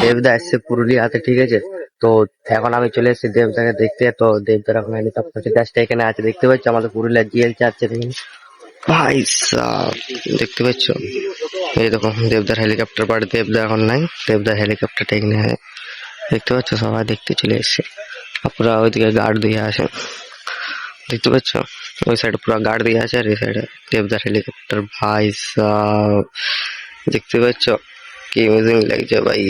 দেবদা এসছে পুরুলিয়াতে, ঠিক আছে। তো এখন আমি চলে এসেছি দেবদাকে দেখতে। তো দেবদার এখন হেলিকপ্টার জাস্ট এখানে আছে, দেখতে পাচ্ছ আমাদের পুরুলিয়া জিএল চাচ্ছে ভাই সাহ, দেখতে পাচ্ছ? এই দেখো দেবদার হেলিকপ্টার পার্ট। দেবদা এখন নাই, দেবদার হেলিকপ্টারটা এখানে দেখতে পাচ্ছ, সবাই দেখতে চলে এসছে। পুরা ওইদিকে গার্ড দিয়ে আছে, দেখতে পাচ্ছ? ওই সাইডে পুরো গার্ড দিয়ে আছে, আর এই সাইডে দেবদার হেলিকপ্টার। ভাই সাহ, দেখতে পাচ্ছ কি অ্যামেজিং লাগছে ভাই,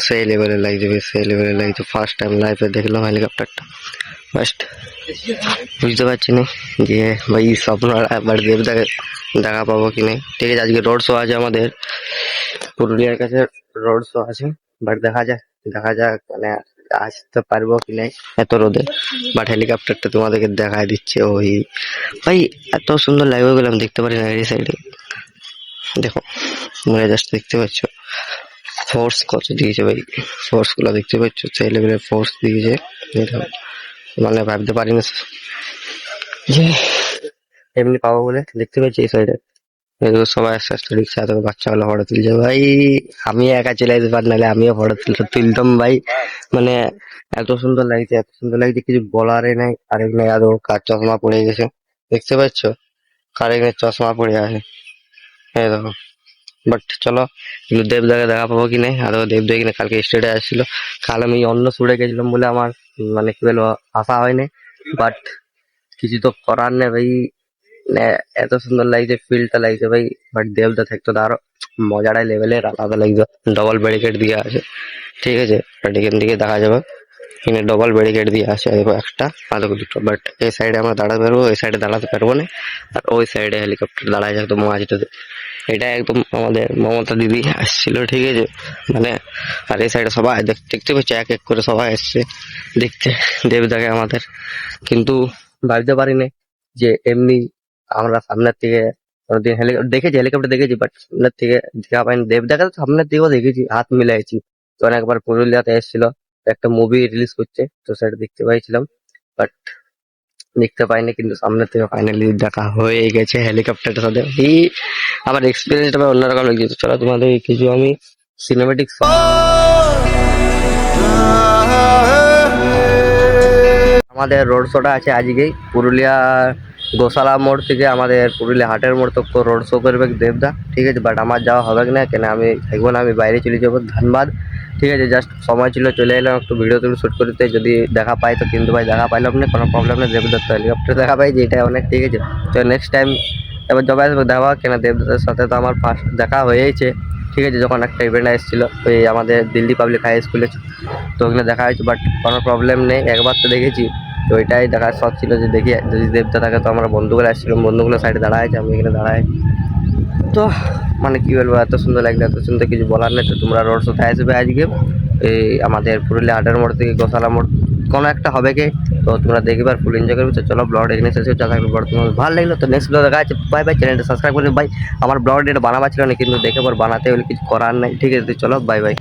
সেই লেভেলে লাগছে ভাই, সেই লেভেলে লাগছে। ফার্স্ট টাইম লাইফে দেখলাম হেলিকপ্টারটা, ফার্স্ট। বুঝতে পারছি না যে ভাই স্বপ্ন একবার দেবদাকে দেখা পাবো কি নেই। ঠিক আছে, আজকে রোড শো আছে আমাদের পুরুলিয়ার কাছে, রোড শো আছে। বাট দেখা যাক, দেখা যাক মানে আসতে পারবো কি নাই এত রোদে। বাট হেলিকপ্টারটা তোমাদেরকে দেখায় দিচ্ছে। ওই ভাই এত সুন্দর লাগবে গেলাম, দেখতে পারি না এই সাইডে। দেখো মানে জাস্ট দেখতে পাচ্ছ ফোর্স কত দিয়েছে ভাই, ফোর্স গুলো দেখতে পাচ্ছ, সেই লেভেলের ফোর্স দিয়েছে। মানে ভাবতে পারিনি যে এমনি পাবো বলে। দেখতে পাচ্ছি এই সাইডে সবাই আস্তে আস্তে রিক্সা, তোকে বাচ্চাগুলো ফটো তুলছে ভাই। আমি একা চলে যেতে পার, নাহলে আমিও ফটো তুলতাম ভাই। মানে এত সুন্দর লাগছে, এত সুন্দর লাগছে, কিছু বলারই নাই। আরেক নাই আরো কার চশমা পড়ে গেছে, দেখতে পাচ্ছ? কারেন্টের চশমা পড়ে আছে, এই দেখো। বাট চলো, কিন্তু দেবদাকে দেখা পাবো কি নাই। আরো দেবদা কিনা কালকে স্টেটে আসছিল। কাল আমি অন্য সুরে গেছিলাম বলে আমার মানে কি বলবো আসা হয়নি। বাট কিছু তো করার নেই ভাই, মানে এত সুন্দর লাগছে, ফিলটা লাগছে ভাই। বাট দেবদা থাকতো তো আরো মজাটাই লেভেলের আলাদা লাগছে। ডবল ব্যারিকেড দিয়ে আছে, ঠিক আছে। বাট এখান থেকে দেখা যাবে এখানে ডবল ব্যারিকেড দিয়ে আছে, দেখো একটা আর দেখো দুটো। বাট এই সাইডে আমরা দাঁড়াতে পারবো, এই সাইডে দাঁড়াতে পারবো না। আর ওই সাইডে হেলিকপ্টার দাঁড়ায় একদম মাঝটাতে। এটা একদম আমাদের মমতা দিদি আসছিল, ঠিক আছে। মানে আর এই সাইডে সবাই দেখতে পাচ্ছি এক এক করে সবাই এসছে দেখতে দেবদাকে আমাদের। কিন্তু ভাবতে পারিনি যে এমনি আমরা সামনের থেকে কোনোদিন দেখেছি, হেলিকপ্টার দেখেছি, বাট সামনের থেকে দেখা পাইনি। দেবদাকে তো সামনের দিকেও দেখেছি, হাত মিলাইছি। তো একবার পুরুলিয়াতে এসেছিল, একটা মুভি রিলিজ করছে, তো সেটা দেখতে পাইছিলাম। বাট দেখতে পাইনি, কিন্তু সামনের থেকে ফাইনালি দেখা হয়ে গেছে হেলিকপ্টারটার সাথে। এই আমার এক্সপিরিয়েন্সটা অন্যরকম লাগছে। চলো তোমাদের কিছু আমি সিনেমেটিক আমাদের রোড শোটা আছে আজকেই পুরুলিয়া গোশালা মোড় থেকে আমাদের পুরুলিয়া হাটের মোড় তক রোড শো করবে দেবদা, ঠিক আছে। বাট আমার যাওয়া হবে না, কেন আমি থাকবো না, আমি বাইরে চলে যাবো ধানবাদ, ঠিক আছে। জাস্ট সময় ছিল চলে এলাম একটু ভিডিও তুলে শ্যুট করতে, যদি দেখা পাই তো। কিন্তু ভাই দেখা পাইলাম না, কোনো প্রবলেম নেই, দেবদার তো হেলিকপ্টার দেখা পাই যে এটাই অনেক, ঠিক আছে। তো নেক্সট টাইম এবার জবে আসবো দেখা, কেন দেবদার সাথে তো আমার ফার্স্ট দেখা হয়েছে, ঠিক আছে। যখন একটা ইভেন্ট এসেছিলো ওই আমাদের দিল্লি পাবলিক হাই স্কুলে, তো ওখানে দেখা হয়েছে। বাট কোনো প্রবলেম নেই, একবার তো দেখেছি। তো ওইটাই দেখার শখ ছিল যে দেখি যদি দেবদা থাকে। তো আমরা বন্ধুগুলো আসছিলাম, বন্ধুগুলো সাইডে দাঁড়ায় আছে, আমি এখানে দাঁড়াই। তো মানে কি বলবো, এত সুন্দর লাগলো, এত সুন্দর, কিছু বলার নেই। তো তোমরা রোড শোতে আসবে আজকে এই আমাদের পুরুলিয়া হাটের মোড় থেকে গোশালা মোড় কোনো একটা হবে কি। তো তোমরা দেখবে আর ফুল এনজয় করবে। তো চলো ব্লগ এখানে শেষ হচ্ছে, আশা করি ব্লগ তোমার ভালো লাগলো। তো নেক্সট ব্লগ দেখা আছে, বাই বাই। চ্যানেলটা সাবস্ক্রাইব করবে ভাই, আমার ব্লগ এটা বানাবার ছিল না, কিন্তু দেখে পর বানাতে হলে কিছু করার নাই, ঠিক আছে। তো চলো বাই বাই।